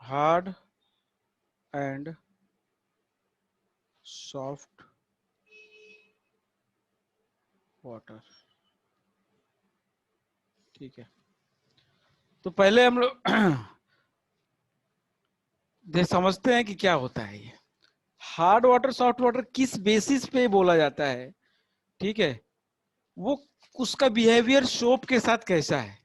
Hard and soft water. ठीक है, तो पहले हम लोग समझते हैं कि क्या होता है ये हार्ड वाटर सॉफ्ट वाटर, किस बेसिस पे बोला जाता है। ठीक है, वो उसका बिहेवियर सोप के साथ कैसा है,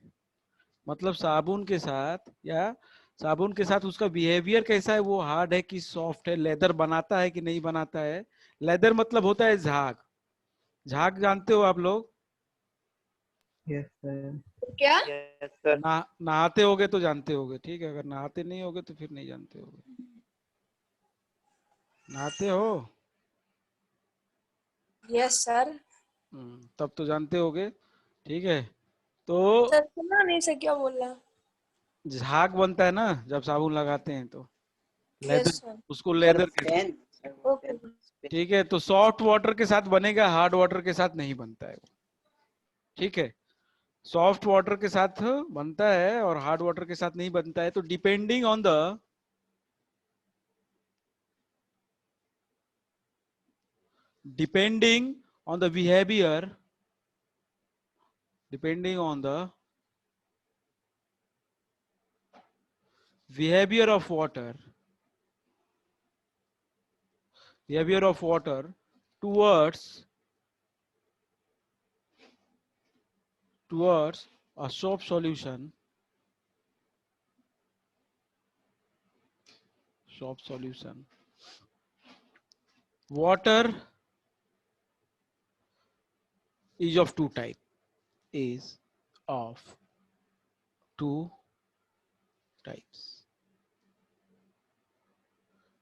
मतलब साबुन के साथ, या साबुन के साथ उसका बिहेवियर कैसा है, वो हार्ड है कि सॉफ्ट है, लेदर बनाता है कि नहीं बनाता है। लेदर मतलब होता है झाग। झाग जानते हो आप लोग? Yes sir. क्या? Yes sir. नहाते होगे तो जानते होगे, ठीक है, अगर नहाते नहीं होगे तो फिर नहीं जानते होगे। नहाते हो? Yes sir. तब तो जानते होगे। ठीक है, तो सर सुना नहीं, से क्या बोल रहा? झाग बनता है ना जब साबुन लगाते हैं तो, यस लेदर, सर। उसको सर लेदर कहते हैं। पेन। ओके। ठीक है, तो सॉफ्ट वाटर के साथ बनेगा, हार्ड वाटर के साथ नहीं बनता है वो। ठीक है, सॉफ्ट वाटर के साथ बनता है और हार्ड वाटर के साथ नहीं बनता है। तो depending on the behaviour, depending on the behavior of water, behavior of water towards a soap solution, water is of two type, is of two types.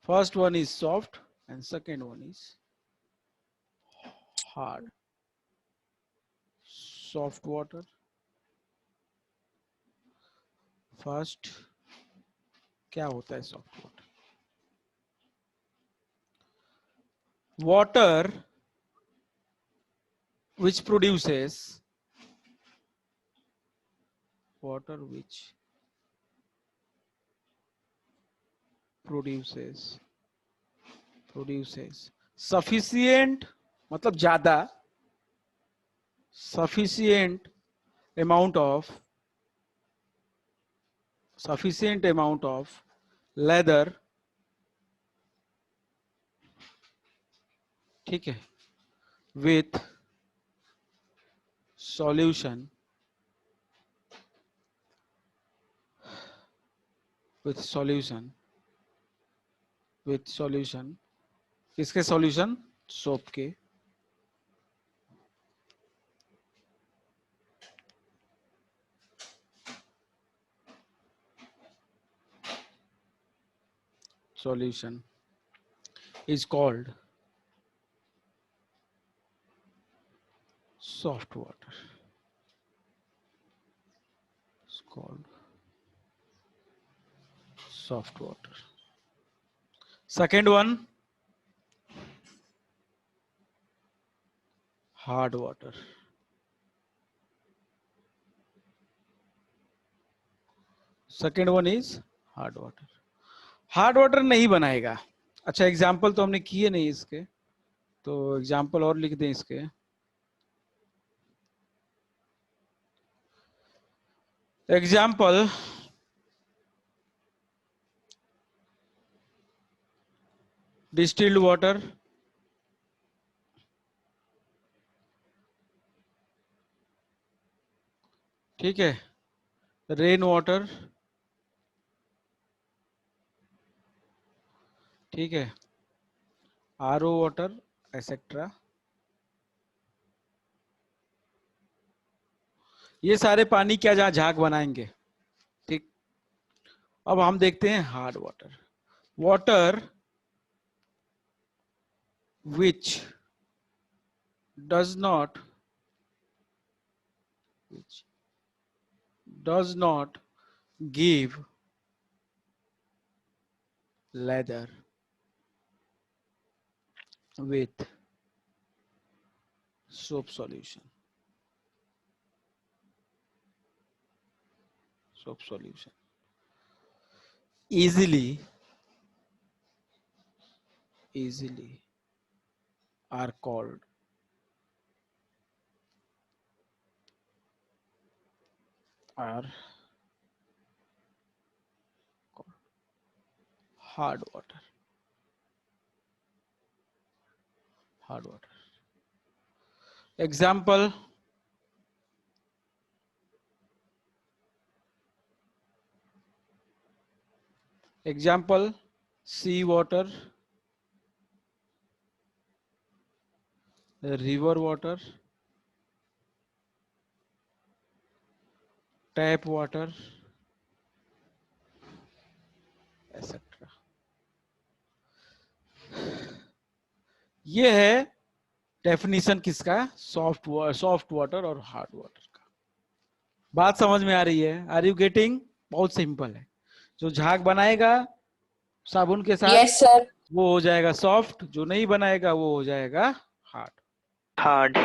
First one is soft and second one is hard. Soft water first, क्या होता है soft water? Water which produces, water which produces sufficient, मतलब ज्यादा, sufficient amount of leather, ठीक है, with solution, with solution, किसके solution? Soap के। solution is called soft water. It's called soft water. Second one, hard water. Second one is hard water. Hard water नहीं बनाएगा। अच्छा, example तो हमने किए नहीं इसके, तो एग्जाम्पल और लिख दें इसके। एग्जाम्पल, डिस्टिल्ड वाटर, ठीक है, रेन वाटर, ठीक है, आरओ वाटर, एक्सेट्रा। ये सारे पानी क्या जहां झाग बनाएंगे। ठीक, अब हम देखते हैं hard water. Water which does not which does not give leather with soap solution. soap solution easily are called hard water. Example: sea water, river water, tap water, etc. ये है डेफिनेशन किसका? सॉफ्ट वाटर और hard water का। बात समझ में आ रही है? Are you getting? बहुत सिंपल है। जो झाग बनाएगा साबुन के साथ यस सर। वो हो जाएगा सॉफ्ट, जो नहीं बनाएगा वो हो जाएगा हार्ड।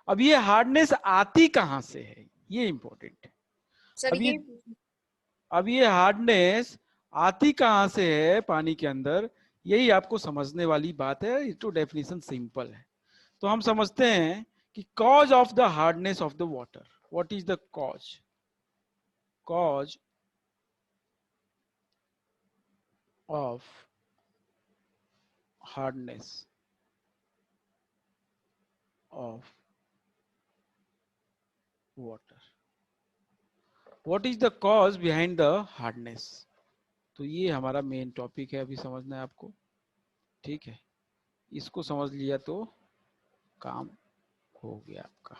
अब ये हार्डनेस आती कहां से है, ये इंपॉर्टेंट है। सर अब ये हार्डनेस आती कहां से है पानी के अंदर, यही आपको समझने वाली बात है। ये तो डेफिनेशन सिंपल है। तो हम समझते हैं कि cause of the hardness of the water, what is the cause of hardness of water, what is the cause behind the hardness. तो ये हमारा मेन टॉपिक है, अभी समझना है आपको। ठीक है, इसको समझ लिया तो काम हो गया आपका।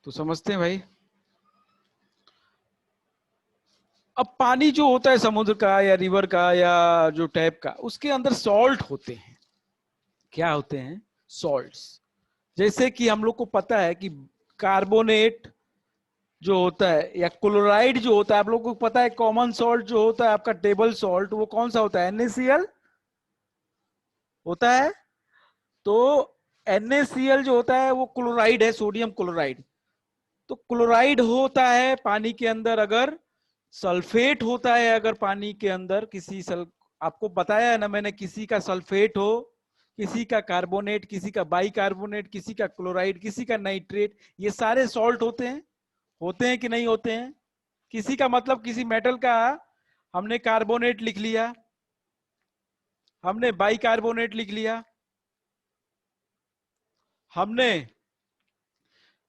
तो समझते हैं भाई। अब पानी जो होता है समुद्र का या रिवर का या जो टैप का, उसके अंदर सॉल्ट होते हैं। क्या होते हैं? सॉल्ट्स। जैसे कि हम लोग को पता है कि कार्बोनेट जो होता है या क्लोराइड जो होता है, आप लोग को पता है कॉमन सॉल्ट जो होता है आपका टेबल सॉल्ट, वो कौन सा होता है? NaCl होता है। तो NaCl जो होता है वो क्लोराइड है, सोडियम क्लोराइड। तो क्लोराइड होता है पानी के अंदर। अगर सल्फेट होता है अगर पानी के अंदर, आपको बताया है ना मैंने, किसी का सल्फेट हो, किसी का कार्बोनेट, किसी का बाइकार्बोनेट, किसी का क्लोराइड, किसी का नाइट्रेट, ये सारे सॉल्ट होते हैं कि नहीं होते हैं? किसी का मतलब किसी मेटल का हमने कार्बोनेट लिख लिया, हमने बाइकार्बोनेट लिख लिया, हमने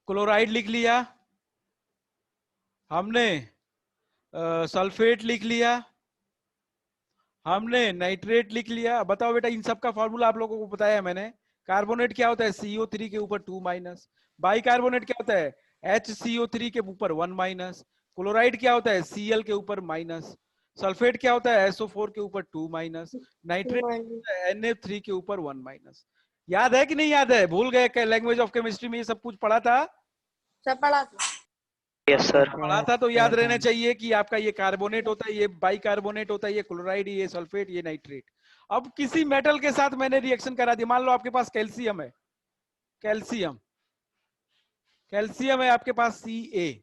क्लोराइड लिख लिया, हमने सल्फेट लिख लिया, हमने नाइट्रेट लिख लिया। बताओ बेटा, इन सब का फॉर्मूला आप लोगों को बताया है मैंने। कार्बोनेट क्या होता है? CO3 के ऊपर 2-। बाइकार्बोनेट क्या होता है? HCO3 के ऊपर 1-। क्लोराइड क्या होता है? Cl के ऊपर माइनस। सल्फेट क्या होता है? SO4 के ऊपर 2-। नाइट्रेट Na3 के ऊपर 1-। याद है कि नहीं याद है? भूल गए? लैंग्वेज ऑफ केमिस्ट्री में ये सब कुछ पढ़ा था? सब पढ़ा था। Yes sir. पढ़ा था तो याद रहना चाहिए कि आपका ये कार्बोनेट होता है, ये बाइकार्बोनेट होता है, ये क्लोराइड, ये सल्फेट, ये नाइट्रेट। अब किसी मेटल के साथ मैंने रिएक्शन करा दिया, मान लो आपके पास कैल्शियम है, कैल्शियम है आपके पास Ca,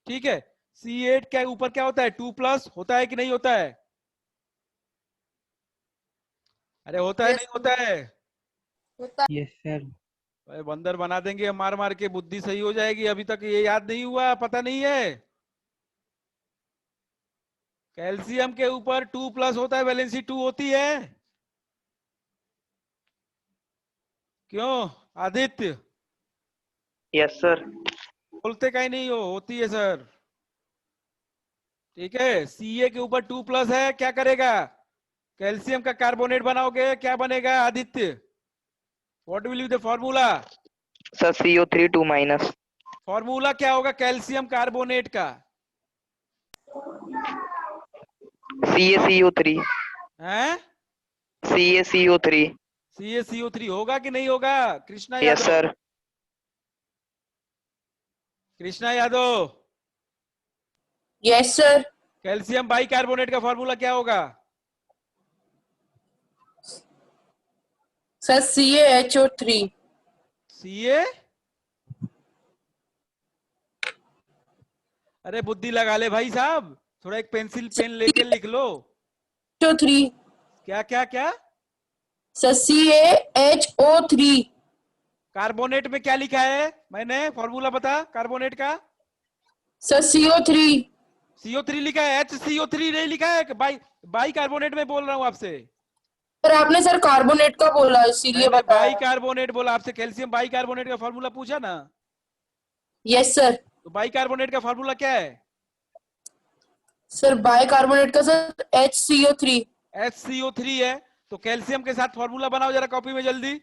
ठीक है। C8 के ऊपर क्या होता है? 2+ होता है कि नहीं होता है? अरे होता है, Yes, नहीं होता है? होता है। Yes sir. अरे बंदर बना देंगे मार मार के, बुद्धि सही हो जाएगी। अभी तक ये याद नहीं हुआ, पता नहीं है? कैल्शियम के ऊपर 2+ होता है, वैलेंसी 2 होती है। क्यों आदित्य? Yes sir. बोलते कहीं नहीं हो? होती है सर। ठीक है, Ca के ऊपर 2+ है, क्या करेगा? कैल्शियम का कार्बोनेट बनाओगे, क्या बनेगा Aditya? What will be the formula? Sir CO3 2-। Formula क्या होगा कैल्शियम कार्बोनेट का? CaCO3। हैं? CaCO3। CaCO3 होगा कि नहीं होगा? Krishna yes Yadav, sir. Krishna Yadav, yes sir. Calcium bicarbonate का फॉर्मूला क्या होगा? Sir CaHO3। Ca अरे बुद्धि लगा ले भाई साहब, थोड़ा एक पेंसिल पेन लेके लिख लो। CH3 क्या क्या क्या? सर CaHO3 कार्बोनेट में क्या लिखा है? मैंने फॉर्मूला बता कार्बोनेट का। सर CO3 CO3 लिखा है, HCO3 नहीं लिखा है। बाई बाई कार्बोनेट में बोल रहा हूँ आपसे। सर आपने सर कार्बोनेट का बोला इसीलिए मैंने बाई बताया। कार्बोनेट बोला आपसे, कैल्शियम बाई कार्बोनेट का फॉर्मूला पूछा ना। Yes sir. तो बाई कार्बोनेट का फॉर्मूला क्या है? सर बाइकार्बोनेट का सर HCO3। HCO3 है। तो कैल्शियम के साथ फॉर्मूला बनाओ जरा कॉपी में, जल्दी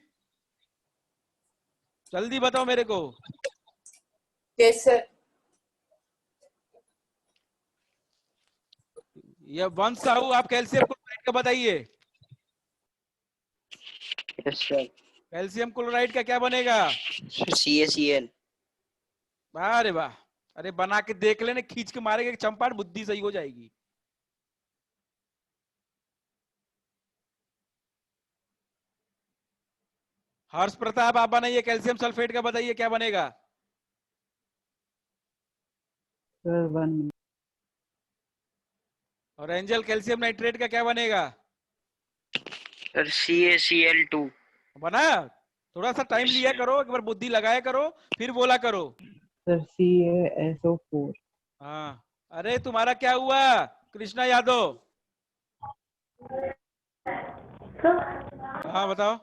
जल्दी बताओ मेरे को। Yes sir. ये वंश साहू, आप कैल्शियम क्लोराइड का बताइए। Yes sir. कैल्शियम क्लोराइड का क्या बनेगा? CaCl। अरे वाह, अरे बना के देख लेने, खींच के मारेंगे चंपाट, बुद्धि सही हो जाएगी। हर्ष प्रताप आप बनाइए, कैल्शियम सल्फेट का बताइए क्या बनेगा। सर 1। और एंजल कैल्शियम नाइट्रेट का क्या बनेगा? Sir CaCl2। बना? थोड़ा सा टाइम Yes, लिया sir. करो, एक बार बुद्धि लगाया करो, फिर बोला करो। Sir CaSO4। हाँ, अरे तुम्हारा क्या हुआ कृष्णा यादव? हाँ बताओ।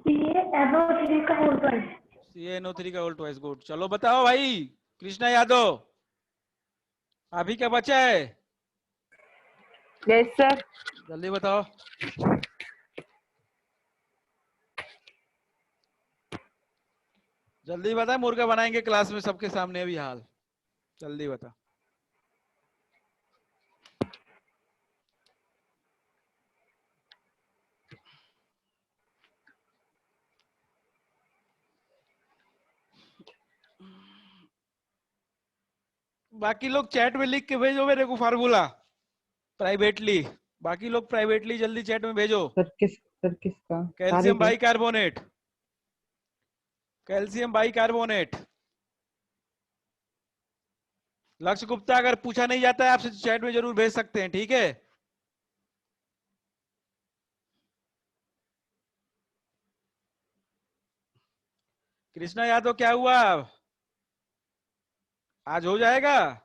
CaNO3 का होल ट्वाइस, गुड। चलो बताओ भाई कृष्णा यादव, अभी क्या बचा है? Yes sir. जल्दी बताओ। जल्दी बता, मुर्गा बनाएंगे क्लास में सबके सामने अभी हाल। जल्दी बता। बाकी लोग चैट में लिख के भेजो मेरे को फार्मूला, प्राइवेटली। बाकी लोग प्राइवेटली जल्दी चैट में भेजो। सर किसका सारे कैल्शियम के? Bicarbonate, calcium bicarbonate. लक्ष्य गुप्ता, अगर पूछा नहीं जाता है आपसे चैट में जरूर भेज सकते हैं, ठीक है। कृष्णा यादव क्या हुआ, आज हो जाएगा?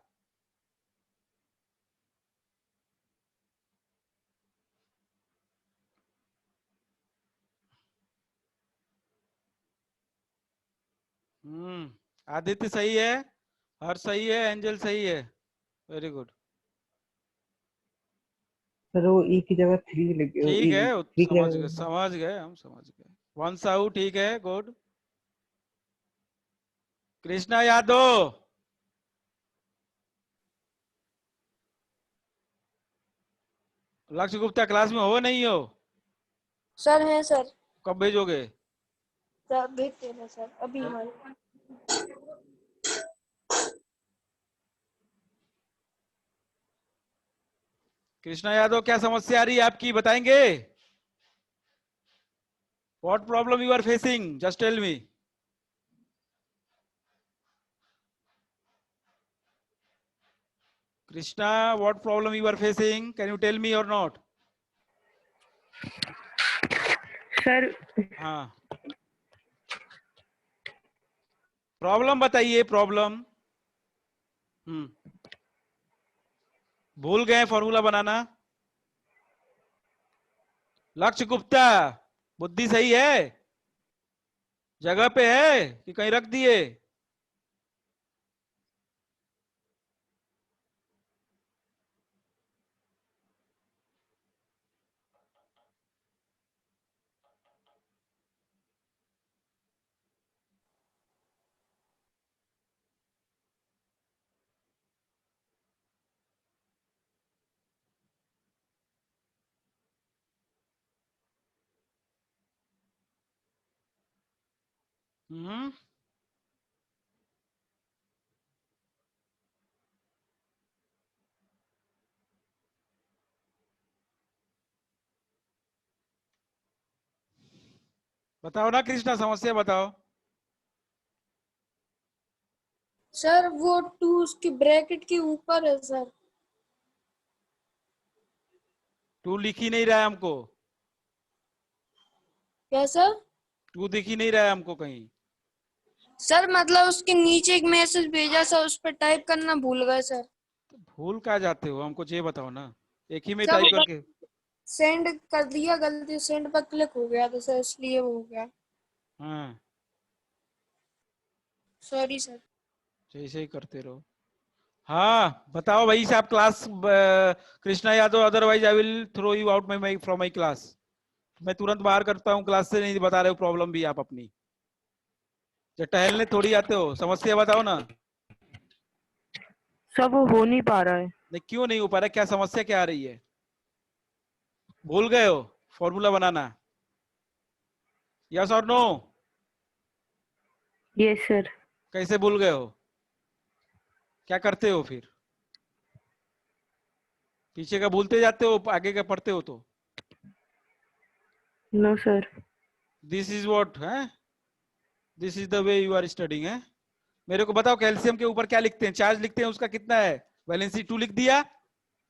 आदित्य सही है, हर्ष सही है, एंजल सही है, वेरी गुड। सर वो ई की जगह 3 लगे, ठीक है, 3 की समझ गए जगह। समझ गए, हम समझ गए। वन साहू ठीक है, गुड। कृष्णा यादव, लक्ष्य गुप्ता क्लास में हो नहीं हो? सर है सर। कब भेजोगे? सर भेजते हैं सर अभी हमारे। कृष्णा यादव क्या समस्या आ रही है आपकी, बताएंगे? What problem you are facing, just tell me. Krishna, what problem you are facing, can you tell me और नॉट? सर हाँ, प्रॉब्लम बताइए, प्रॉब्लम। हम्म, भूल गए फॉर्मूला बनाना? लक्ष्य गुप्ता, बुद्धि सही है, जगह पे है कि कहीं रख दिए? हम्म, बताओ ना कृष्णा, समस्या बताओ। सर वो 2 उसकी ब्रैकेट के ऊपर है सर। 2 लिख ही नहीं रहा है हमको, क्या सर? 2 दिख ही नहीं रहा है हमको कहीं। सर मतलब उसके नीचे एक मैसेज भेजा सर, उस पर टाइप करना भूल गए सर। तो भूल कहाँ जाते हो, हमको ये बताओ ना, एक ही में सर टाइप वो करके। सेंड कर दिया, गलती सेंड पर क्लिक हो गया तो सर इसलिए वो हो गया। हाँ, सॉरी सर। ऐसे ही करते रहो। हाँ बताओ भाई साहब, class Krishna Yadav, otherwise I will throw you out my from my class. मैं तुरंत बाहर करता हूँ क्लास से, नहीं बता रहे हो प्रॉब्लम भी आप अपनी। जब टहलने थोड़ी आते हो, समस्या बताओ ना। सर वो हो नहीं पा रहा है। नहीं क्यों नहीं हो पा रहा, क्या समस्या क्या आ रही है? भूल गए हो फॉर्मूला बनाना? यस और नो? Yes sir. कैसे भूल गए हो, क्या करते हो फिर? पीछे का भूलते जाते हो, आगे का पढ़ते हो तो। No sir. This is what है, this is the way you are studying है। मेरे को बताओ, कैल्शियम के ऊपर क्या लिखते हैं, चार्ज लिखते हैं, उसका कितना है? वैलेंसी 2 लिख दिया,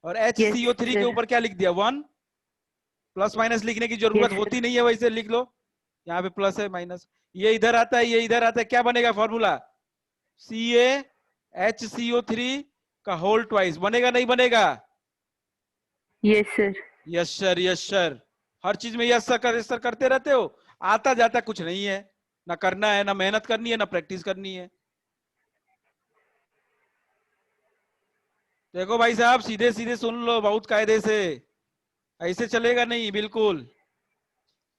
और यस HCO3 के सर। ऊपर क्या लिख दिया? 1। प्लस माइनस लिखने की जरूरत यस सर। होती नहीं है, वैसे लिख लो। यहाँ पे प्लस है, माइनस, ये इधर आता है, ये इधर आता है, क्या बनेगा फॉर्मूला? CaHCO3 का होल ट्वाइस बनेगा, नहीं बनेगा? Yes sir. Yes sir, yes sir. हर चीज में यस सर यस सर करते रहते हो, आता जाता कुछ नहीं है। ना करना है, ना मेहनत करनी है, ना प्रैक्टिस करनी है। देखो भाई साहब, सीधे सीधे सुन लो, बहुत कायदे से। ऐसे चलेगा नहीं, बिल्कुल।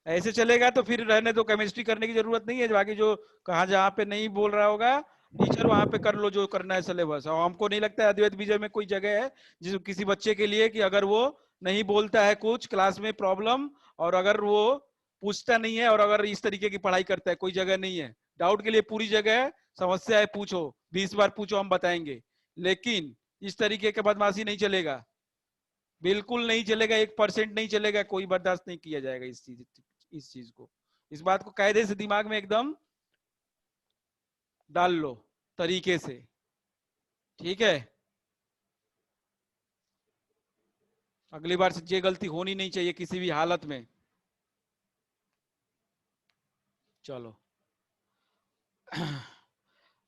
ऐसे चलेगा तो फिर रहने दो, केमिस्ट्री करने की जरूरत नहीं है। बाकी जो कहा जहाँ पे नहीं बोल रहा होगा टीचर, वहां पे कर लो जो करना है सिलेबस। और हमको नहीं लगता है अद्वैत विजय में कोई जगह है जिस किसी बच्चे के लिए कि अगर वो नहीं बोलता है कुछ क्लास में प्रॉब्लम, और अगर वो पूछता नहीं है, और अगर इस तरीके की पढ़ाई करता है, कोई जगह नहीं है। डाउट के लिए पूरी जगह है, समस्या है पूछो, 20 बार पूछो, हम बताएंगे। लेकिन इस तरीके का बदमाशी नहीं चलेगा, बिल्कुल नहीं चलेगा, 1% नहीं चलेगा, कोई बर्दाश्त नहीं किया जाएगा इस चीज को। इस बात को कायदे से दिमाग में एकदम डाल लो, तरीके से, ठीक है? अगली बार से ये गलती होनी नहीं चाहिए किसी भी हालत में। चलो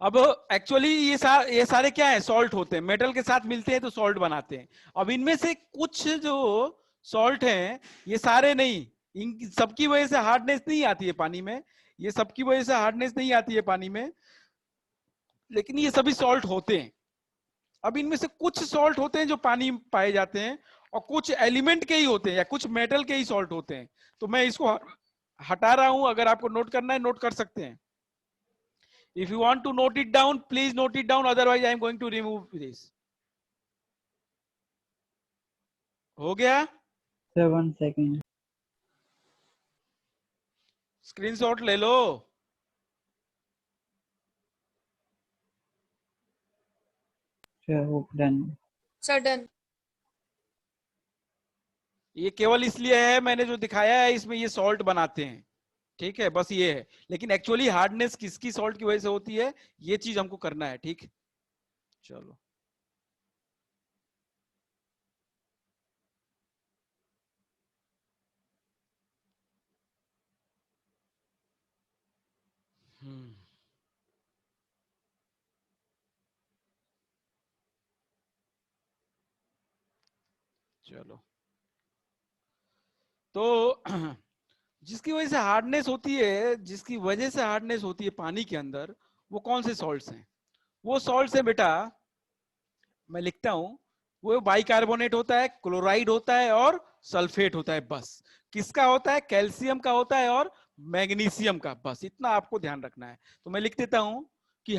अब एक्चुअली ये सारे क्या है, सॉल्ट होते हैं, मेटल के साथ मिलते हैं तो सॉल्ट बनाते हैं। अब इनमें से कुछ जो सॉल्ट हैं, ये सारे नहीं, इन सबकी वजह से हार्डनेस नहीं आती है पानी में, ये सबकी वजह से हार्डनेस नहीं आती है पानी में, लेकिन ये सभी सॉल्ट होते हैं। अब इनमें से कुछ सॉल्ट होते हैं जो पानी में पाए जाते हैं, और कुछ एलिमेंट के ही होते हैं, या कुछ मेटल के ही सॉल्ट होते हैं। तो मैं इसको हटा रहा हूं, अगर आपको नोट करना है नोट कर सकते हैं। If you want to note it down, please note it down, otherwise I am going to remove this. हो गया? Sir 1 second. स्क्रीनशॉट ले लो। सर हो डन। सडन। ये केवल इसलिए है, मैंने जो दिखाया है इसमें ये सॉल्ट बनाते हैं, ठीक है, बस ये है। लेकिन एक्चुअली हार्डनेस किसकी सॉल्ट की वजह से होती है, ये चीज हमको करना है, ठीक? चलो हम्म चलो, तो जिसकी वजह से हार्डनेस होती है, जिसकी वजह से हार्डनेस होती है पानी के अंदर, वो कौन से सॉल्ट्स हैं? वो सॉल्ट्स हैं बेटा, मैं लिखता हूं, वो बाइकार्बोनेट होता है, क्लोराइड होता है, और सल्फेट होता है, बस। किसका होता है? कैल्शियम का होता है और मैग्नीशियम का, बस इतना आपको ध्यान रखना है। तो मैं लिख देता हूं कि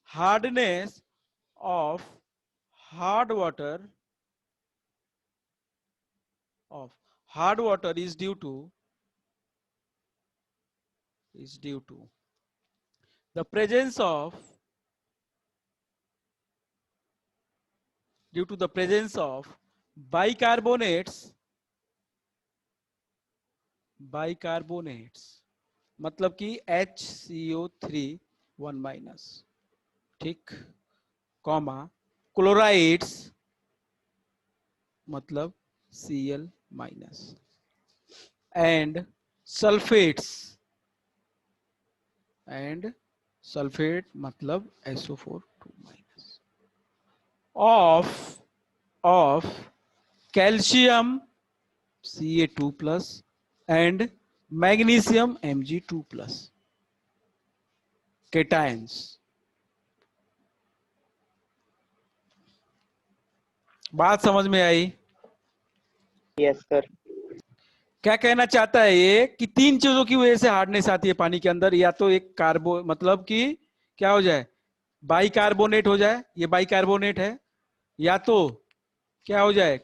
hardness of hard water of hard water is due to the presence of due to the presence of bicarbonates bicarbonates मतलब कि HCO3 1 माइनस, ठीक, कॉमा क्लोराइड्स मतलब Cl minus, and sulphates, and sulphate मतलब SO4 2 minus, of calcium Ca2 plus and magnesium Mg2 plus cations. बात समझ में आई? Yes sir. क्या कहना चाहता है ये कि तीन चीजों की वजह से हार्डनेस आती है पानी के अंदर, या तो एक कार्बो मतलब कि क्या हो जाए, बाइकार्बोनेट हो जाए, ये बाइकार्बोनेट है, या तो क्या हो जाए,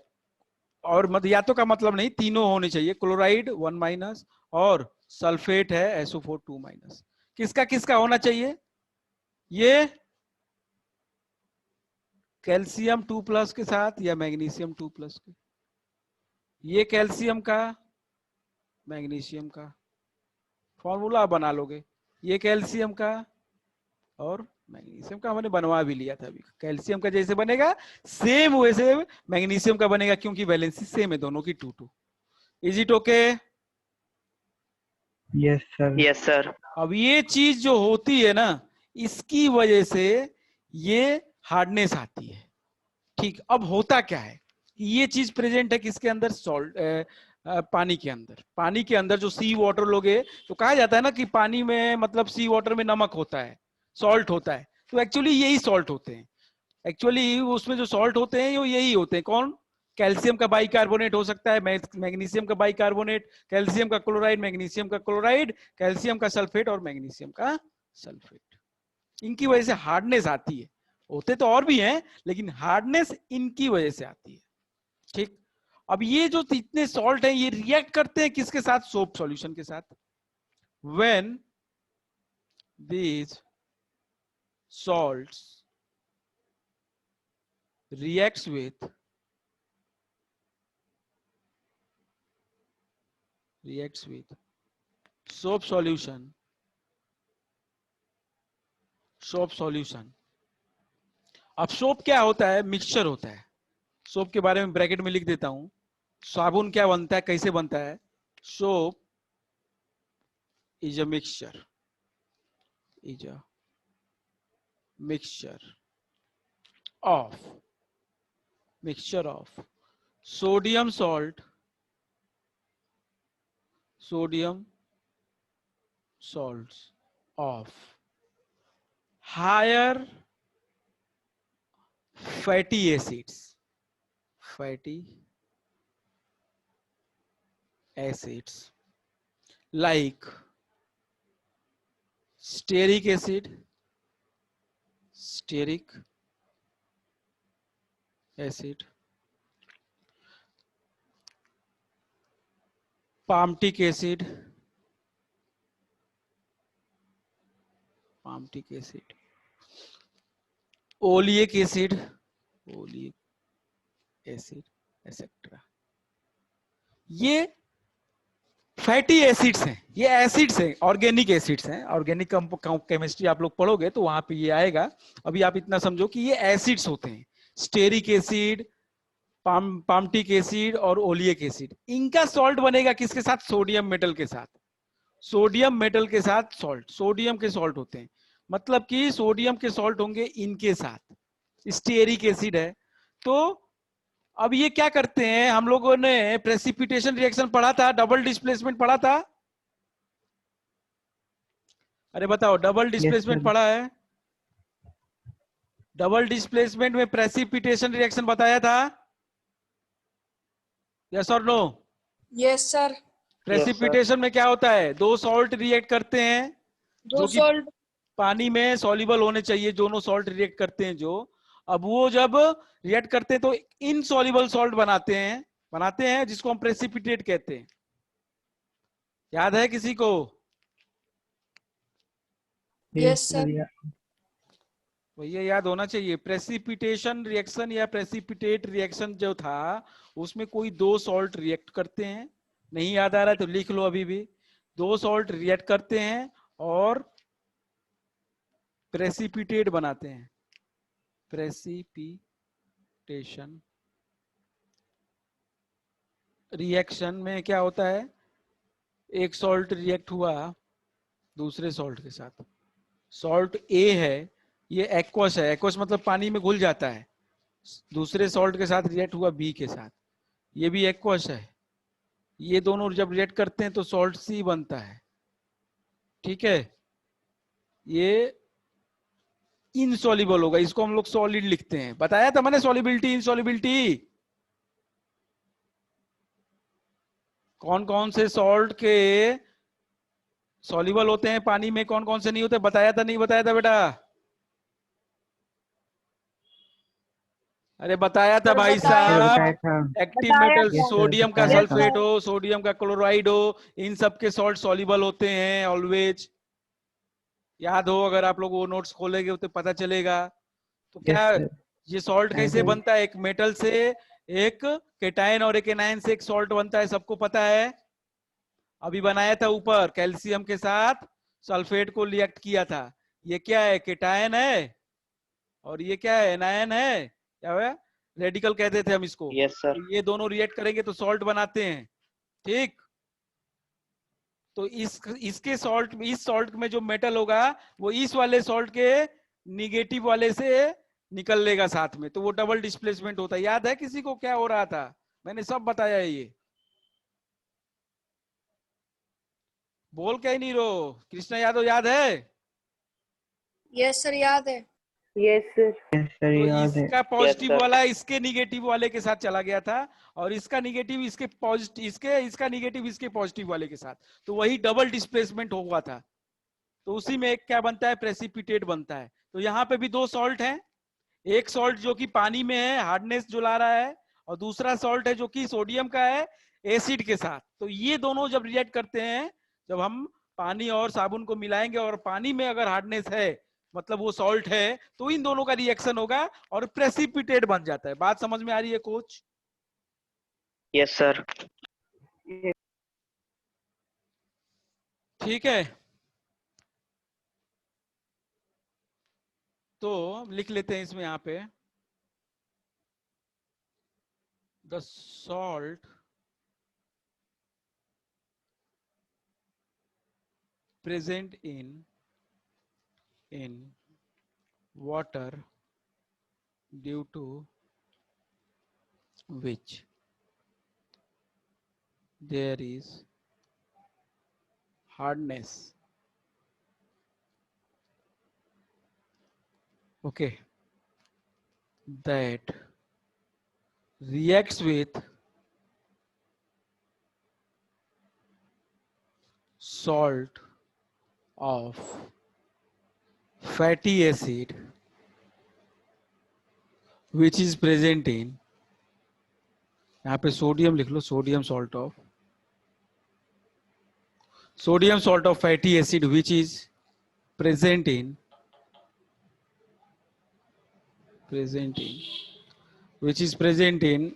और या तो का मतलब नहीं, तीनों होने चाहिए, क्लोराइड 1 माइनस और सल्फेट है SO4 2 माइनस। किसका किसका होना चाहिए? ये कैल्शियम 2 प्लस के साथ या मैग्नीशियम 2 प्लस के, ये कैल्शियम का मैग्नीशियम का फॉर्मूला बना लोगे, ये कैल्शियम का और मैग्नीशियम का हमने बनवा भी लिया था अभी। कैल्शियम का जैसे बनेगा सेम वैसे मैग्नीशियम का बनेगा, क्योंकि वैलेंसी सेम है दोनों की 2 2। Is it okay? Yes, sir. Yes sir. अब ये चीज जो होती है ना, इसकी वजह से ये हार्डनेस आती है, ठीक। अब होता क्या है, ये चीज प्रेजेंट है किसके अंदर, सॉल्ट पानी के अंदर। पानी के अंदर जो सी वाटर लोगे तो कहा जाता है ना कि पानी में मतलब सी वाटर में नमक होता है, सॉल्ट होता है, तो एक्चुअली यही सॉल्ट होते हैं। एक्चुअली उसमें जो सॉल्ट होते हैं वो यही होते हैं। कौन? कैल्शियम का बाइकार्बोनेट हो सकता है, मैग्नीशियम का बाइकार्बोनेट, कैल्शियम का क्लोराइड, मैग्नीशियम का क्लोराइड, कैल्शियम का सल्फेट और मैग्नीशियम का सल्फेट। इनकी वजह से हार्डनेस आती है। होते तो और भी हैं, लेकिन हार्डनेस इनकी वजह से आती है, ठीक। अब ये जो इतने सॉल्ट हैं ये रिएक्ट करते हैं किसके साथ? सोप सॉल्यूशन के साथ। When these salts reacts with soap solution, अब सोप क्या होता है? मिक्सचर होता है। सोप के बारे में ब्रैकेट में लिख देता हूं। साबुन क्या बनता है, कैसे बनता है? Soap is a mixture, of sodium salt, salts of higher fatty acids, like stearic acid, palmitic acid, oleic acid, etcetera. ये फैटी एसिड्स हैं, ये एसिड्स हैं, ऑर्गेनिक एसिड्स हैं। ऑर्गेनिक केमिस्ट्री आप लोग पढ़ोगे तो वहां पे ये आएगा। अभी आप इतना समझो कि ये एसिड्स होते हैं, स्टेरिक एसिड, पाम्टिक एसिड और ओलियक एसिड। इनका सॉल्ट बनेगा किसके साथ? सोडियम मेटल के साथ। सोडियम मेटल के साथ सॉल्ट, सोडियम के सॉल्ट होते हैं, मतलब कि सोडियम के सॉल्ट होंगे इनके साथ, स्टेरिक एसिड है। तो अब ये क्या करते हैं, हम लोगों ने प्रेसिपिटेशन रिएक्शन पढ़ा था, डबल डिस्प्लेसमेंट पढ़ा था। अरे बताओ, डबल डिस्प्लेसमेंट sir. पढ़ा है? डबल डिस्प्लेसमेंट में प्रेसिपिटेशन रिएक्शन बताया था, यस और नो? Yes sir. प्रेसिपिटेशन में क्या होता है? दो सॉल्ट रिएक्ट करते हैं दो जो कि सॉल्ट पानी में सॉल्युबल होने चाहिए, दोनों सॉल्ट रिएक्ट करते हैं जो। अब वो जब रिएक्ट करते हैं तो इनसॉल्युबल सॉल्ट बनाते हैं जिसको हम प्रेसिपिटेट कहते हैं। याद है किसी को? Yes sir. भैया याद होना चाहिए। प्रेसिपिटेशन रिएक्शन या प्रेसिपिटेट रिएक्शन जो था उसमें कोई दो सॉल्ट रिएक्ट करते हैं। नहीं याद आ रहा है तो लिख लो अभी भी। दो सॉल्ट रिएक्ट करते हैं और प्रेसिपिटेट बनाते हैं, प्रेसिपिटेशन। रिएक्शन में क्या होता है, एक सॉल्ट रिएक्ट हुआ दूसरे सॉल्ट के साथ, सॉल्ट ए है, ये एक्वस है, एक्वस मतलब पानी में घुल जाता है, दूसरे सॉल्ट के साथ रिएक्ट हुआ बी के साथ, ये भी एक्वस है, ये दोनों जब रिएक्ट करते हैं तो सॉल्ट सी बनता है, ठीक है। ये इनसॉल्युबल होगा, इसको हम लोग सॉलिड लिखते हैं, बताया था मैंने सॉल्युबिलिटी इनसॉल्युबिलिटी। कौन कौन से सॉल्ट के सॉल्युबल होते हैं पानी में, कौन कौन से नहीं होते, बताया था नहीं बताया था बेटा? अरे बताया था सर भाई बताया सर साहब, बताया था। एक्टिव बताया मेटल, था। सोडियम का बताया था। सल्फेट हो, सोडियम का क्लोराइड हो, इन सब के सॉल्ट सॉल्युबल होते हैं ऑलवेज। याद हो, अगर आप लोग वो नोट्स खोलेंगे तो पता चलेगा। तो यस क्या सर। ये सॉल्ट कैसे Yes. बनता है, एक मेटल से एक केटायन और एक एनायन से एक सॉल्ट बनता है, सबको पता है। अभी बनाया था ऊपर, कैल्शियम के साथ सल्फेट को रिएक्ट किया था, ये क्या है, केटायन है, और ये क्या है, एनायन है, क्या है, रेडिकल कहते थे हम इसको। Yes sir. तो ये दोनों रिएक्ट करेंगे तो सॉल्ट बनाते हैं, ठीक। तो इसके सॉल्ट, इस सॉल्ट में जो मेटल होगा वो इस वाले सॉल्ट के निगेटिव वाले से निकल लेगा साथ में, तो वो डबल डिस्प्लेसमेंट होता है। याद है किसी को क्या हो रहा था? मैंने सब बताया है ये। बोल क्या ही नहीं रो, कृष्णा यादव याद है? यस सर याद है। Yes sir. यस सर तो याद है। इसका यस पॉजिटिव सर। वाला इसके निगेटिव वाले के साथ चला गया था, और इसका निगेटिव इसके पॉजिटिव, इसका निगेटिव इसके पॉजिटिव वाले के साथ, तो वही डबल डिस्प्लेसमेंट हुआ था। तो उसी में एक क्या बनता है, प्रेसिपिटेट बनता है। तो यहाँ पे भी दो सॉल्ट हैं, एक सॉल्ट जो कि पानी में है, हार्डनेस जो ला रहा है, और दूसरा सॉल्ट है जो कि सोडियम का है, एसिड के साथ। तो ये दोनों जब रिएक्ट करते हैं, जब हम पानी और साबुन को मिलाएंगे और पानी में अगर हार्डनेस है मतलब वो सॉल्ट है, तो इन दोनों का रिएक्शन होगा और प्रेसिपिटेट बन जाता है। बात समझ में आ रही है कोच? Yes sir. ठीक है, तो लिख लेते हैं इसमें यहाँ पे, the salt present in water due to which there is hardness. Okay, that reacts with salt of fatty acid which is present in, यहाँ पे सोडियम लिख लो, sodium salt of fatty acid which is present in which is present in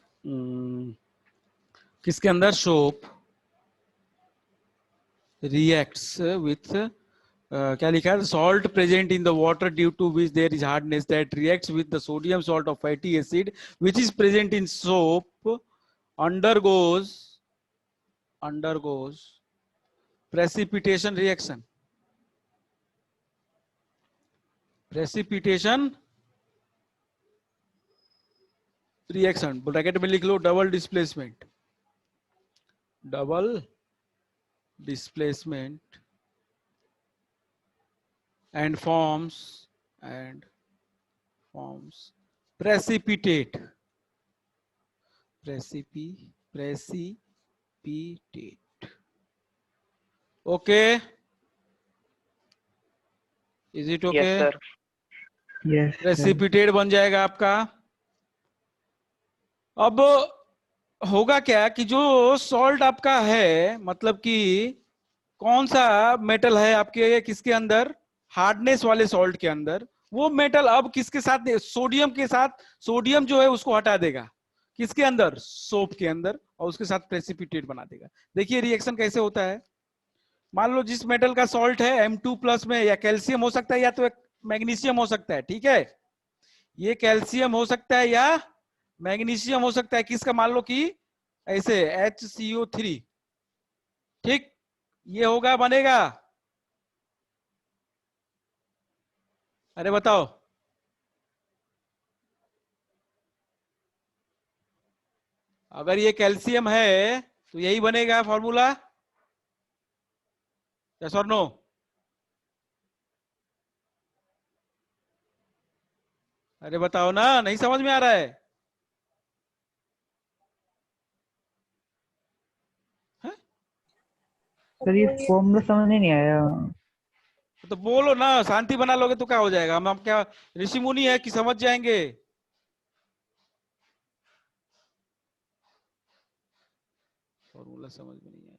किसके अंदर, soap reacts with क्या लिखा है, salt present in the water due to which there is hardness that reacts with the sodium salt of fatty acid which is present in soap undergoes precipitation reaction bracket में लिख लो double displacement and forms precipitate okay, is it okay? Yes sir. Yes sir. Precipitate बन जाएगा आपका। अब होगा क्या कि जो सॉल्ट आपका है, मतलब कि कौन सा मेटल है आपके किसके अंदर, हार्डनेस वाले सॉल्ट के अंदर, वो मेटल अब किसके साथ, सोडियम के साथ, सोडियम जो है उसको हटा देगा किसके अंदर, सोप के अंदर, और उसके साथ प्रेसिपिटेट बना देगा। देखिए रिएक्शन कैसे होता है, मान लो जिस मेटल का सॉल्ट है M2+ में, या कैल्शियम हो सकता है या तो एक मैग्नीशियम हो सकता है, ठीक है। ये कैल्शियम हो सकता है या मैग्नीशियम हो सकता है, किसका, मान लो कि ऐसे HCO3, ठीक। ये होगा, बनेगा। अरे बताओ। अगर ये कैल्शियम है तो यही बनेगा फॉर्मूला, यस और नो? अरे बताओ ना, नहीं समझ में आ रहा है? हैं? सर ये फॉर्मूला समझ नहीं आया। तो बोलो ना, शांति बना लोगे तो क्या हो जाएगा? हम क्या ऋषि मुनि है कि समझ जाएंगे? फॉर्मूला समझ में नहीं आया।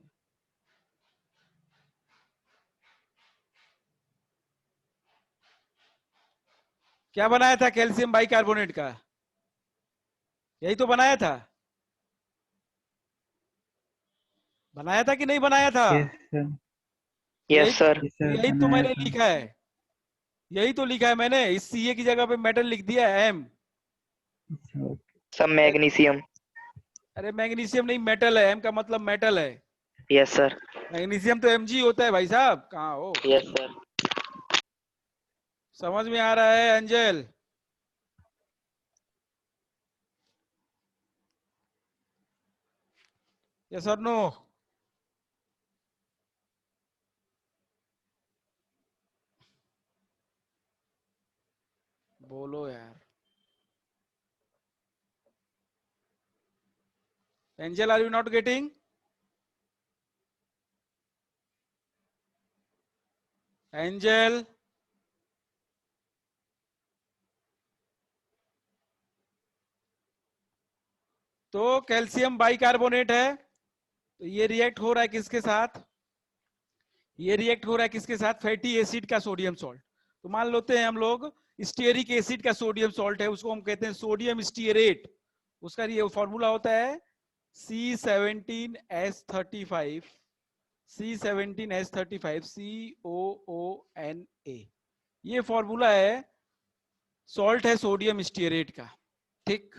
क्या बनाया था कैल्शियम बाइकार्बोनेट का? यही तो बनाया था। बनाया था कि नहीं बनाया था? Yes sir. यस यही सर। यस सर यही तो बनाया मैंने था। लिखा है। यही तो लिखा है मैंने, इस सीए की जगह पे मेटल लिख दिया है M। अच्छा, ओके। सब मैग्नीशियम। अरे मैग्नीशियम नहीं, मेटल है, M का मतलब मेटल है। Yes sir. मैग्नीशियम तो Mg होता है भाई साहब, कहाँ हो? Yes sir. समझ में आ रहा है अंजल? यस और नो? बोलो यार। Angel, are you not getting? Angel, तो कैल्शियम बाइकार्बोनेट है, तो ये रिएक्ट हो रहा है किसके साथ? ये रिएक्ट हो रहा है किसके साथ? फैटी एसिड का सोडियम सॉल्ट। तो मान लेते हैं हम लोग स्टीयरिक एसिड का सोडियम सॉल्ट है, उसको हम कहते हैं सोडियम स्टीयरेट। उसका ये फॉर्मूला होता है C17H35, C17H35 COONA। ये फॉर्मूला है, सॉल्ट है सोडियम स्टीयरेट का, ठीक।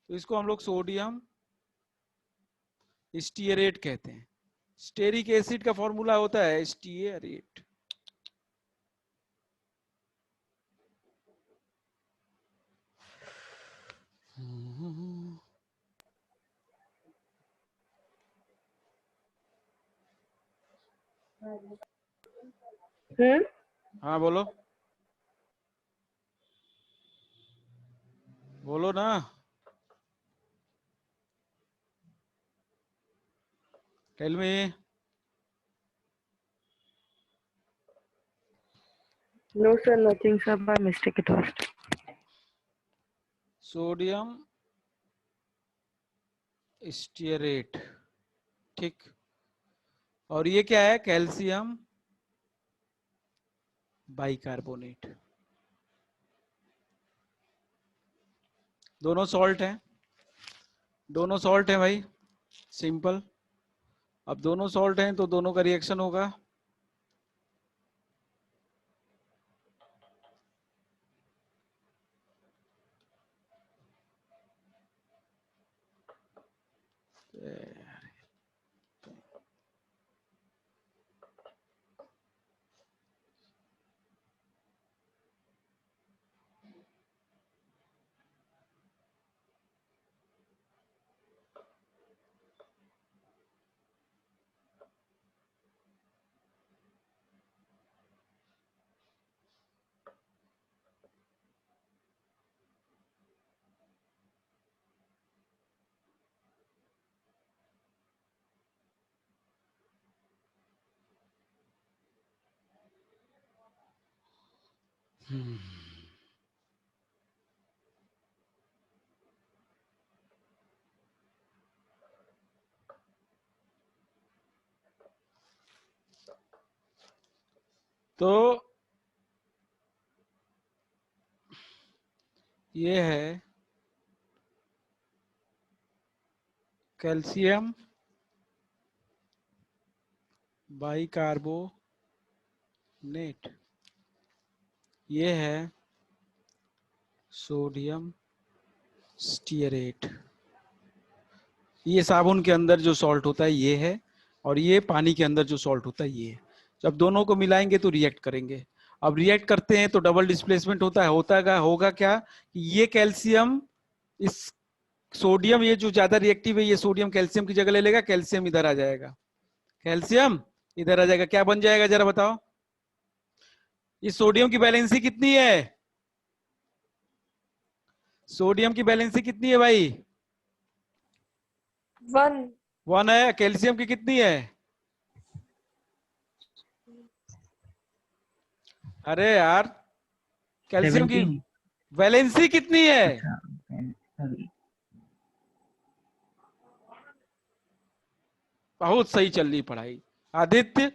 तो इसको हम लोग सोडियम स्टीयरेट कहते हैं। स्टेरिक एसिड का फॉर्मूला होता है स्टीयरेट। हाँ बोलो, बोलो ना। Tell me. No, sir, nothing, sir. By mistake it was. Sodium stearate, ठीक। और ये क्या है? Calcium bicarbonate. दोनों सॉल्ट हैं, दोनों सॉल्ट हैं भाई, सिंपल। अब दोनों सॉल्ट हैं तो दोनों का रिएक्शन होगा। तो ये है कैल्शियम बाइकार्बोनेट, ये है सोडियम स्टीयरेट। ये साबुन के अंदर जो सॉल्ट होता है ये है, और ये पानी के अंदर जो सॉल्ट होता है ये है। जब दोनों को मिलाएंगे तो रिएक्ट करेंगे। अब रिएक्ट करते हैं तो डबल डिस्प्लेसमेंट होता है। होगा क्या कि ये कैल्शियम इस सोडियम, ये जो ज्यादा रिएक्टिव है, ये सोडियम कैल्शियम की जगह ले लेगा, कैल्शियम इधर आ जाएगा, कैल्शियम इधर आ जाएगा। क्या बन जाएगा जरा बताओ? इस सोडियम की वैलेंसी कितनी है? सोडियम की वैलेंसी कितनी है भाई? 1। 1 है। कैल्शियम की कितनी है? अरे यार, कैल्शियम की 17। वैलेंसी कितनी है? अच्छा, sorry। बहुत सही चल रही पढ़ाई। आदित्य,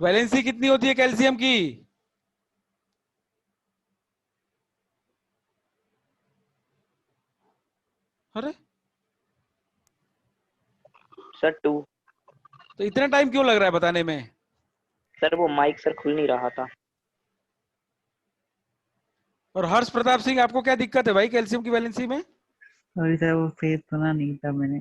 वैलेंसी कितनी होती है कैल्शियम की? अरे सर 2। तो इतना टाइम क्यों लग रहा है बताने में? सर वो माइक सर खुल नहीं रहा था। और हर्ष प्रताप सिंह, आपको क्या दिक्कत है भाई कैल्शियम की वैलेंसी में? सॉरी सर, वो फेज सुना नहीं था मैंने।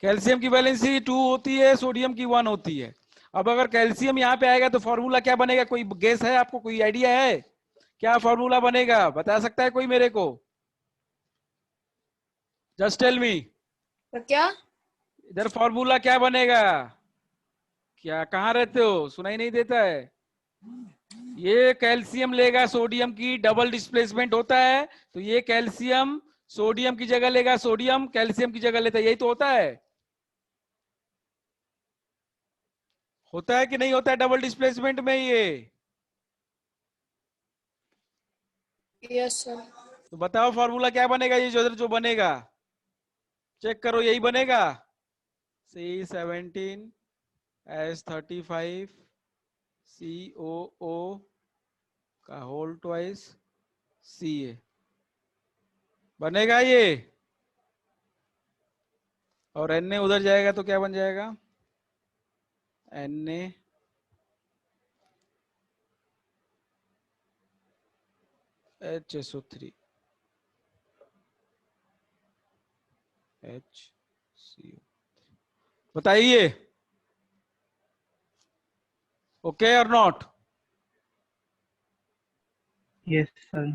कैल्शियम की वैलेंसी 2 होती है, सोडियम की 1 होती है। अब अगर कैल्शियम यहाँ पे आएगा तो फॉर्मूला क्या बनेगा? कोई गेस है आपको? कोई आइडिया है क्या फॉर्मूला बनेगा? बता सकता है कोई मेरे को? Just tell me. तो क्या? इधर फॉर्मूला क्या बनेगा? क्या, कहाँ रहते हो? सुनाई नहीं देता है? ये कैल्शियम लेगा सोडियम की, डबल डिस्प्लेसमेंट होता है, तो ये कैल्शियम सोडियम की जगह लेगा, सोडियम कैल्शियम की जगह लेता है। यही तो होता है कि नहीं होता है डबल डिस्प्लेसमेंट में ये? Yes sir. तो बताओ फॉर्मूला क्या बनेगा? ये जो बनेगा चेक करो, यही बनेगा। C17H35 COO का होल ट्वाइस Ca बनेगा ये। और Na उधर जाएगा तो क्या बन जाएगा? Na HSO3 HCO। बताइए, ओके और नॉट? Yes sir.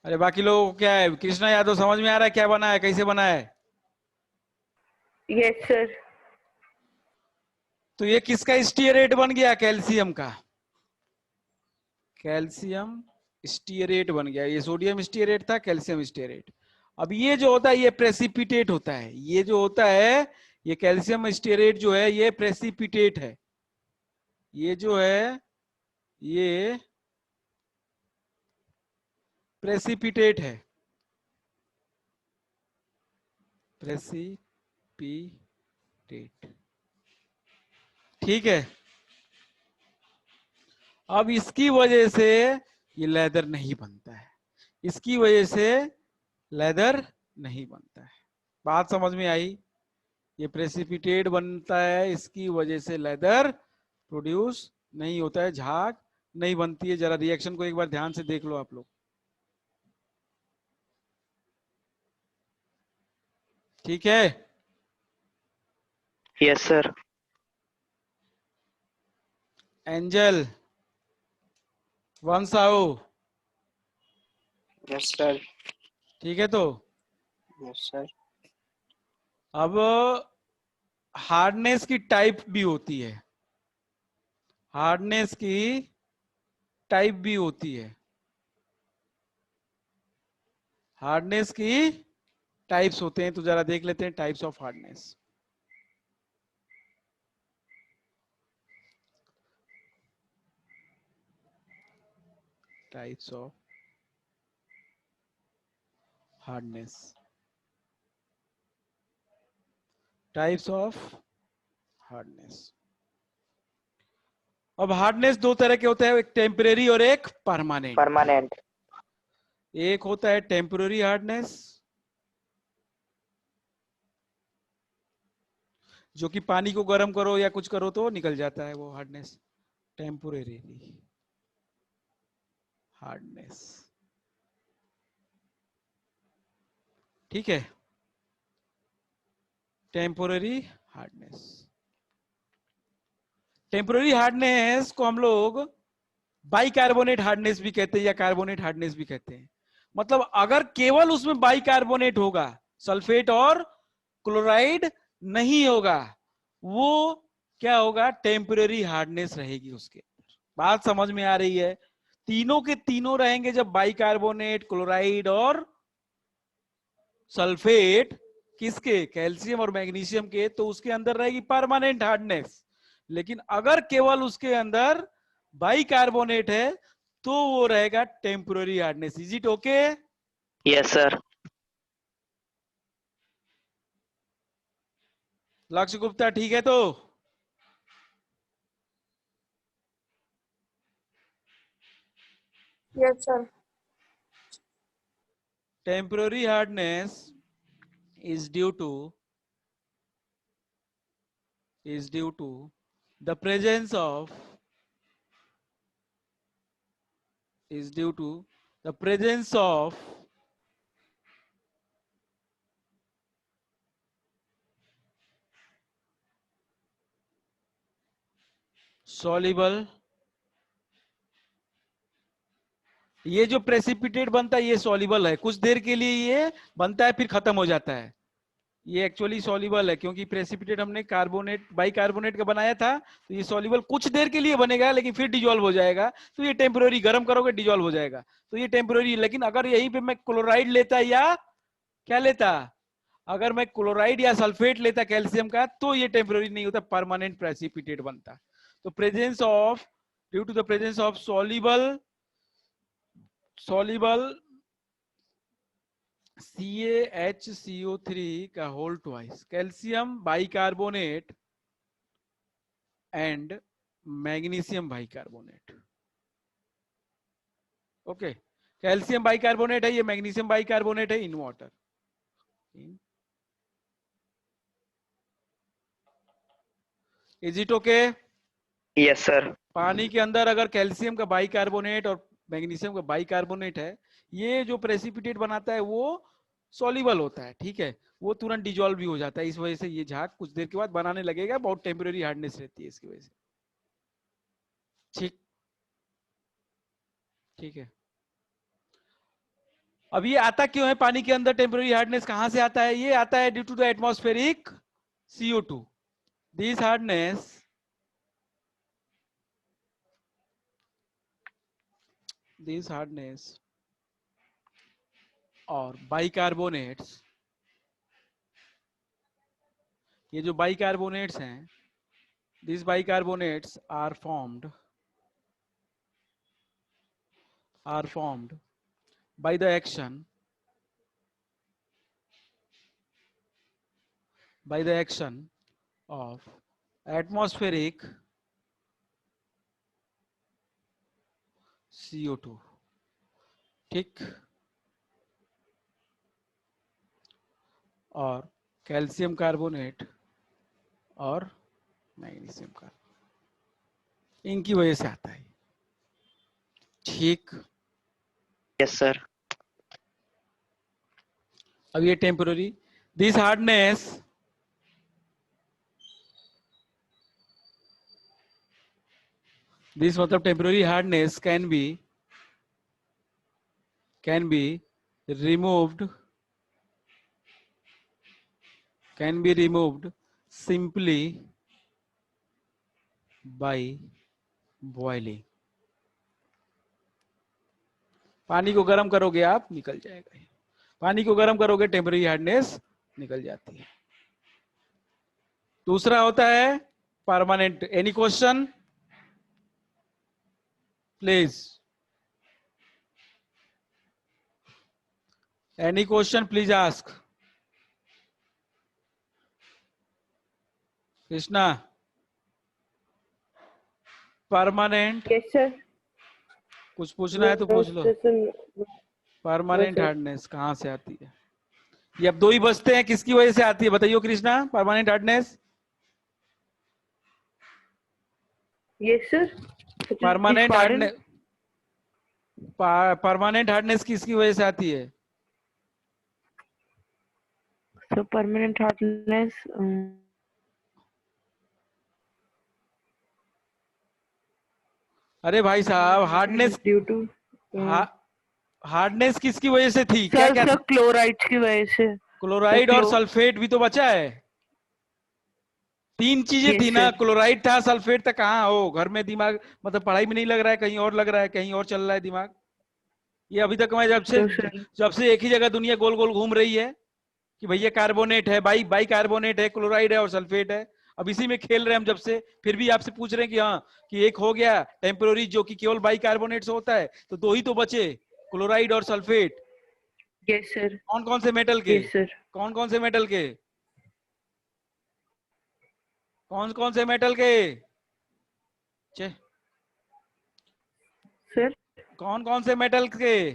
अरे बाकी लोगों को क्या है? कृष्णा यादव, समझ में आ रहा है क्या बना है, कैसे बना है? Yes, sir. तो ये किसका स्टीयरेट बन गया? कैल्शियम का। कैल्शियम स्टीयरेट बन गया। ये सोडियम स्टीयरेट था, कैल्शियम स्टीयरेट। अब ये जो होता है ये प्रेसिपिटेट होता है। ये जो होता है ये कैल्शियम स्टीयरेट जो है ये प्रेसिपिटेट है। ये जो है ये प्रेसिपिटेट है। प्रेसिपिटेट, ठीक है। अब इसकी वजह से ये लेदर नहीं बनता है। इसकी वजह से लेदर नहीं बनता है। बात समझ में आई? ये प्रेसिपिटेट बनता है, इसकी वजह से लेदर प्रोड्यूस नहीं होता है, झाग नहीं बनती है। जरा रिएक्शन को एक बार ध्यान से देख लो आप लोग, ठीक है? Yes sir. एंजल, वंशाओ, यस सर। ठीक है। तो यस सर। अब हार्डनेस की टाइप भी होती है। हार्डनेस की टाइप भी होती है। हार्डनेस की टाइप्स होते हैं, तो जरा देख लेते हैं types of hardness. Types of hardness. Types of hardness. अब हार्डनेस दो तरह के होते हैं, एक टेम्परेरी और एक परमानेंट। परमानेंट। एक होता है टेम्परेरी हार्डनेस, जो कि पानी को गर्म करो या कुछ करो तो निकल जाता है वो हार्डनेस, टेम्पोरेरी हार्डनेस। ठीक है, टेम्पोररी हार्डनेस। टेम्पोररी हार्डनेस को हम लोग बाइकार्बोनेट हार्डनेस भी कहते हैं या कार्बोनेट हार्डनेस भी कहते हैं। मतलब अगर केवल उसमें बाइकार्बोनेट होगा, सल्फेट और क्लोराइड नहीं होगा, वो क्या होगा, टेम्पोररी हार्डनेस रहेगी उसके अंदर। बात समझ में आ रही है? तीनों के तीनों रहेंगे जब बाइकार्बोनेट, क्लोराइड और सल्फेट, किसके, कैल्शियम और मैग्नीशियम के, तो उसके अंदर रहेगी परमानेंट हार्डनेस। लेकिन अगर केवल उसके अंदर बाइकार्बोनेट है तो वो रहेगा temporary hardness. Is it okay? Yes sir. लक्ष्य गुप्ता ठीक है? तो yes sir. Temporary hardness is due to the presence of soluble, ये जो प्रेसिपिटेट बनता है ये सॉल्युबल है, कुछ देर के लिए ये बनता है फिर खत्म हो जाता है। ये एक्चुअली सॉल्युबल है क्योंकि प्रेसिपिटेट हमने कार्बोनेट बाइकार्बोनेट का बनाया था, तो ये सॉल्युबल कुछ देर के लिए बनेगा लेकिन फिर डिजोल्व हो जाएगा। तो ये टेम्पोररी, गर्म करोगे डिजोल्व हो जाएगा, तो ये टेम्पोररी। लेकिन अगर यहीं पे मैं क्लोराइड लेता या क्या लेता, अगर मैं क्लोराइड या सल्फेट लेता कैल्शियम का, तो ये टेम्पोररी नहीं होता, परमानेंट प्रेसिपिटेट बनता। तो presence of, due to the presence of soluble CaHCO3 का whole twice, calcium bicarbonate and magnesium bicarbonate. Okay, calcium bicarbonate है, ये मैग्नीशियम बाइकार्बोनेट है in water. Is it okay? Yes sir. पानी के अंदर अगर कैल्शियम का बाइकार्बोनेट और मैग्नीशियम का बाइकार्बोनेट है, ये जो प्रेसिपिटेट बनाता है वो सॉल्युबल होता है, ठीक है, वो तुरंत डिजोल्व भी हो जाता है। इस वजह से ये झाग कुछ देर के बाद बनाने लगेगा, बहुत टेम्परेरी हार्डनेस रहती है इसकी वजह से। ठीक, ठीक है। अब ये आता क्यों है पानी के अंदर, टेम्परेरी हार्डनेस कहां से आता है? ये आता है due to the atmospheric CO2। This hardness और बाइकार्बोनेट्स, ये जो बाइकार्बोनेट्स हैं, these bicarbonates are formed by the action of atmospheric CO2। ठीक, और कैल्शियम कार्बोनेट और मैग्नीशियम कार्बोनेट, इनकी वजह से आता है। ठीक, यस सर। अब ये टेम्पोररी, दिस हार्डनेस मतलब temporary hardness can be removed simply by boiling। पानी को गर्म करोगे आप, निकल जाएगा। पानी को गर्म करोगे टेम्परेरी हार्डनेस निकल जाती है। दूसरा होता है permanent. Any question please? Any question please ask. Krishna, permanent Yes, sir. कुछ पूछना है तो पूछ लो। No, permanent sir. हार्डनेस कहां से आती है? ये अब दो ही बचते हैं, किसकी वजह से आती है बताइए Krishna? Permanent hardness Yes, sir. It is permanent foreign. Hardness, permanent hardness किसकी वजह से आती है? So permanent hardness. अरे भाई साहब, Is hardness, due to. Hardness किसकी वजह से थी? क्या सर क्या सर था? क्लोराइड की वजह से. क्लोराइड और क्लो. सल्फेट भी तो बचा है। तीन चीजें थी Yes, ना, sir. क्लोराइड था, सल्फेट था। कहाँ हो? घर में दिमाग, मतलब पढ़ाई में नहीं लग रहा है, कहीं और लग रहा है, कहीं और चल रहा है दिमाग। ये अभी तक मैं No, sir. जब से एक ही जगह दुनिया गोल गोल घूम रही है कि भैया कार्बोनेट है, बाई कार्बोनेट है, क्लोराइड है और सल्फेट है। अब इसी में खेल रहे हैं हम जब से। फिर भी आपसे पूछ रहे हैं कि हाँ, कि एक हो गया टेम्पोररी जो कि केवल बाई कार्बोनेट से होता है, तो दो ही तो बचे, क्लोराइड और सल्फेट। Yes, sir. कौन कौन से मेटल के? Yes, sir. कौन कौन से मेटल के? कौन कौन से मेटल के? छे, Sir. कौन कौन से मेटल के?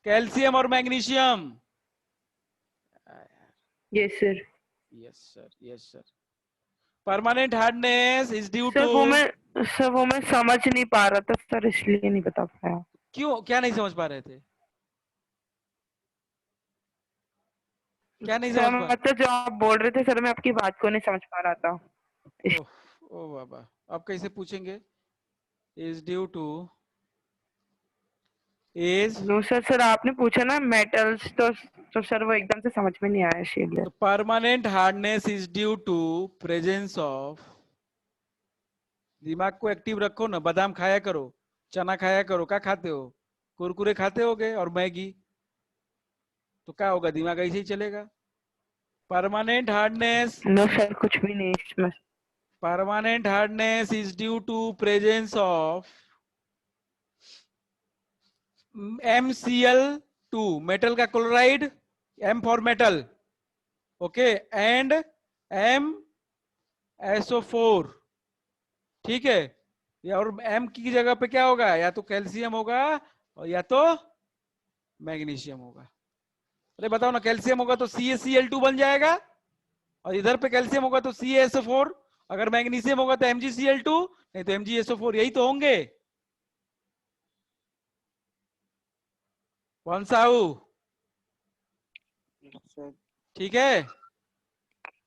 कैल्शियम और magnesium. Yes, sir. Yes sir, yes sir. Permanent hardness is due sir to. वो मैं समझ नहीं पा रहा था सर, इसलिए नहीं बता पाया. क्यों, क्या नहीं समझ पा रहे थे? क्या नहीं सर समझ पा? मतलब जो आप बोल रहे थे सर, मैं आपकी बात को नहीं समझ पा रहा था. ओह, ओ बाबा, अब कैसे पूछेंगे? Is due to is, no sir, sir आपने पूछा ना मेटल्स, तो सर वो एकदम से समझ में नहीं आया इसीलिए. तो permanent hardness is due to presence of, दिमाग को एक्टिव रखो ना, बादाम खाया करो, चना खाया करो। क्या खाते हो? कुरकुरे खाते होगे और मैगी। तो क्या होगा, दिमाग ऐसे ही चलेगा। परमानेंट हार्डनेस, नो सर, कुछ भी नहीं इसमें. Permanent hardness is due to presence of MCl2, metal का chloride, M for metal, okay, and MSO4, ठीक है। या और M की जगह पे क्या होगा? या तो कैल्शियम होगा और या तो मैग्नीशियम होगा। अरे बताओ ना, कैल्शियम होगा तो CaCl2 बन जाएगा, और इधर पे कैल्शियम होगा तो CaSO4, अगर मैग्नीशियम होगा तो MgCl2, नहीं तो MgSO4, यही तो होंगे। कौन सा हो? ठीक है।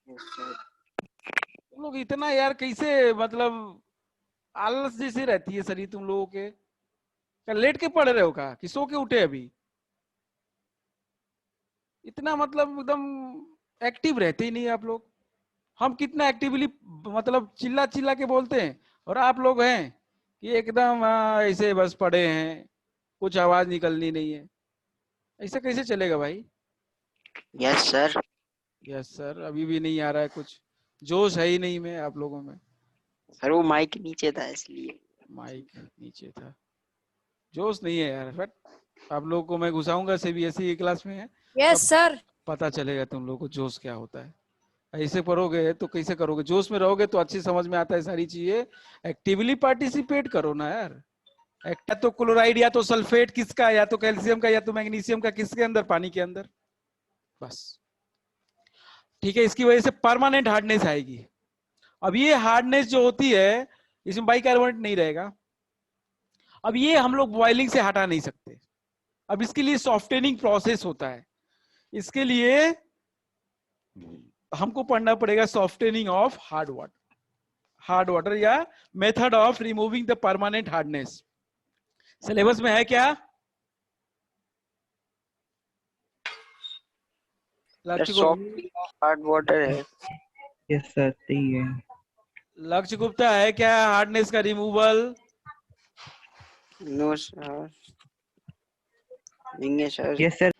तुम लोग इतना यार कैसे, मतलब आलस जैसे रहती है शरीर तुम लोगों के। क्या लेट के पढ़ रहे हो का, कि सो के उठे अभी? इतना मतलब एकदम एक्टिव रहते ही नहीं आप लोग। हम कितना एक्टिवली मतलब चिल्ला चिल्ला के बोलते हैं, और आप लोग हैं कि एकदम ऐसे बस पड़े हैं, कुछ आवाज निकलनी नहीं है। ऐसा कैसे चलेगा भाई? Yes sir. यस सर, अभी भी नहीं आ रहा है कुछ, जोश है ही नहीं में आप लोगों में। सर वो माइक नीचे था इसलिए। माइक नीचे था, जोश नहीं है यार। बट आप लोगों को मैं घुसाऊंगा CBSE की क्लास में है, तब यस सर। पता चलेगा तुम लोगों को जोश क्या होता है। ऐसे पढ़ोगे तो कैसे करोगे? जोश में रहोगे तो अच्छी समझ में आता है सारी चीजें। एक्टिवली पार्टिसिपेट करो ना यार। या तो क्लोराइड, या तो सल्फेट किसका, या तो कैल्शियम का, या तो मैग्नीशियम का, किसके अंदर? पानी के अंदर, बस। ठीक है, इसकी वजह से परमानेंट हार्डनेस आएगी। अब ये हार्डनेस जो होती है, इसमें बाइकार्बोनेट नहीं रहेगा। अब ये हम लोग बॉइलिंग से हटा नहीं सकते। अब इसके लिए सॉफ्टनिंग प्रोसेस होता है। इसके लिए हमको पढ़ना पड़ेगा सॉफ्टनिंग ऑफ हार्ड वाटर या method of removing the permanent hardness. Syllabus में है क्या? लक्ष्य सॉफ्टनिंग ऑफ हार्ड वाटर है। यस सर, सही है. लक्ष्य गुप्ता है क्या हार्डनेस का रिमूवल? No sir. नहीं है सर। Yes sir.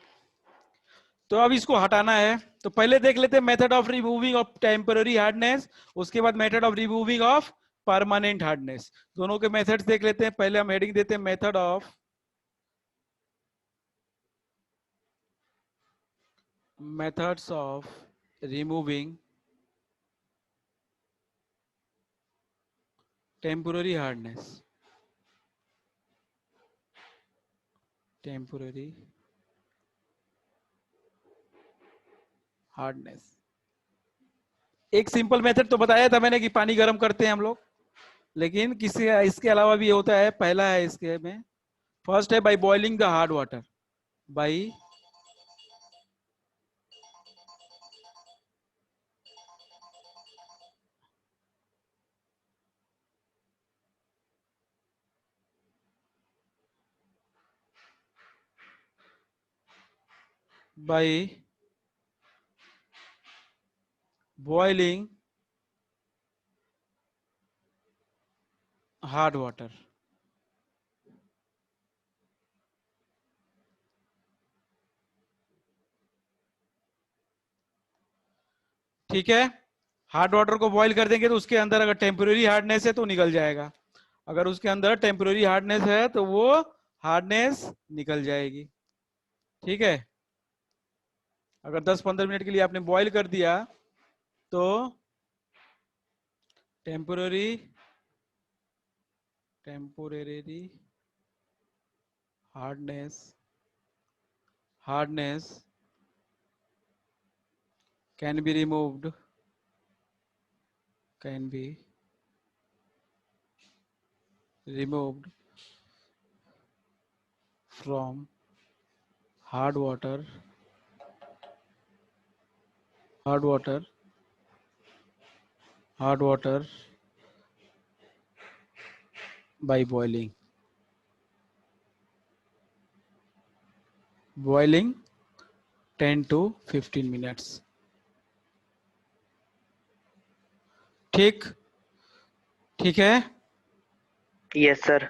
तो अब इसको हटाना है, तो पहले देख लेते हैं method of removing of temporary hardness, उसके बाद method of removing of permanent hardness. दोनों के मेथड्स देख लेते हैं। पहले हम हेडिंग देते हैं method of methods of removing temporary hardness. Temporary hardness, एक सिंपल मेथड तो बताया था मैंने कि पानी गर्म करते हैं हम लोग, लेकिन किसी इसके अलावा भी होता है। पहला है इसके में, फर्स्ट है by boiling the hard water, by boiling hard water। ठीक है, हार्ड वाटर को बॉईल कर देंगे तो उसके अंदर अगर टेम्पररी हार्डनेस है तो निकल जाएगा, अगर उसके अंदर टेम्पररी हार्डनेस है तो वो हार्डनेस निकल जाएगी। ठीक है, अगर 10-15 मिनट के लिए आपने बॉईल कर दिया तो temporary hardness can be removed from hard water by boiling 10 to 15 minutes। ठीक है। Yes sir.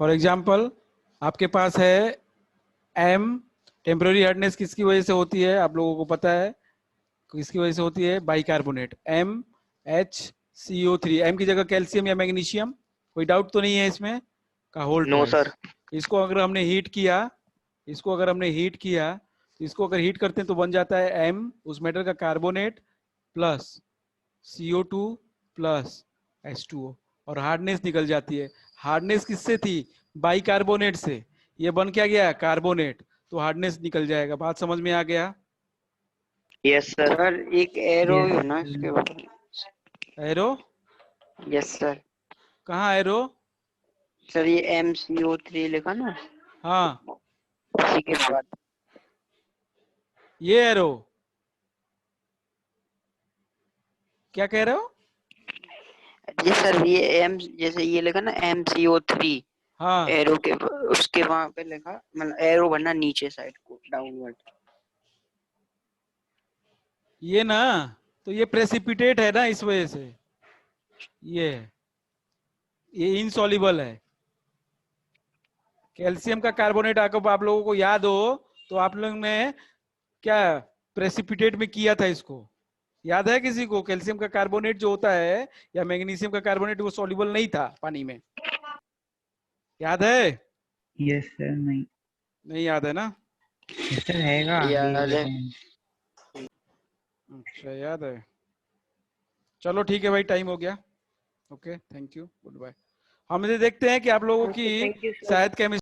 फॉर एग्जाम्पल आपके पास है एम, टेम्पररी हार्डनेस किसकी वजह से होती है आप लोगों को पता है, किसकी वजह से होती है, बाइकार्बोनेट MnHCO3। एम की जगह कैल्शियम या मैग्नीशियम, कोई डाउट तो नहीं है इसमें का होल नो ट्वाइस। सर। इसको अगर हमने हीट किया तो इसको अगर हीट करते हैं तो बन जाता है M, उस मेटल का carbonate plus CO2 plus H2O, और हार्डनेस निकल जाती है। हार्डनेस किससे थी, बाइकार्बोनेट से, ये बन क्या गया, कार्बोनेट, तो हार्डनेस निकल जाएगा। बात समझ में आ गया? Yes sir. सर एक एरो Yes, है ना इसके बाद। Arrow yes sir. कहाँ एरो? सर ये MCO3 लिखा ना, हाँ, उसी के बाद। ये एरो क्या कह रहे हो? ये सर ये एम, जैसे ये लिखा ना MCO3, हाँ, एरो के उसके वहां पे लिखा, मतलब एरो बनना नीचे साइड को डाउनवर्ड। ये ना, तो ये प्रेसिपिटेट है ना, इस वजह से ये इनसॉल्युबल है। कैल्शियम का कार्बोनेट आप लोगों को याद हो तो आप लोग ने क्या प्रेसिपिटेट में किया था, इसको याद है किसी को? कैल्शियम का कार्बोनेट जो होता है या मैग्नीशियम का कार्बोनेट, वो सॉल्युबल नहीं था पानी में, याद है? yes sir, नहीं नहीं याद है ना? yes sir हैगा याद है। अच्छा, याद है। चलो ठीक है भाई, टाइम हो गया। Okay, thank you, good bye. हम इसे देखते हैं कि आप लोगों की थैंक यू सर। शायद केमिस्ट्री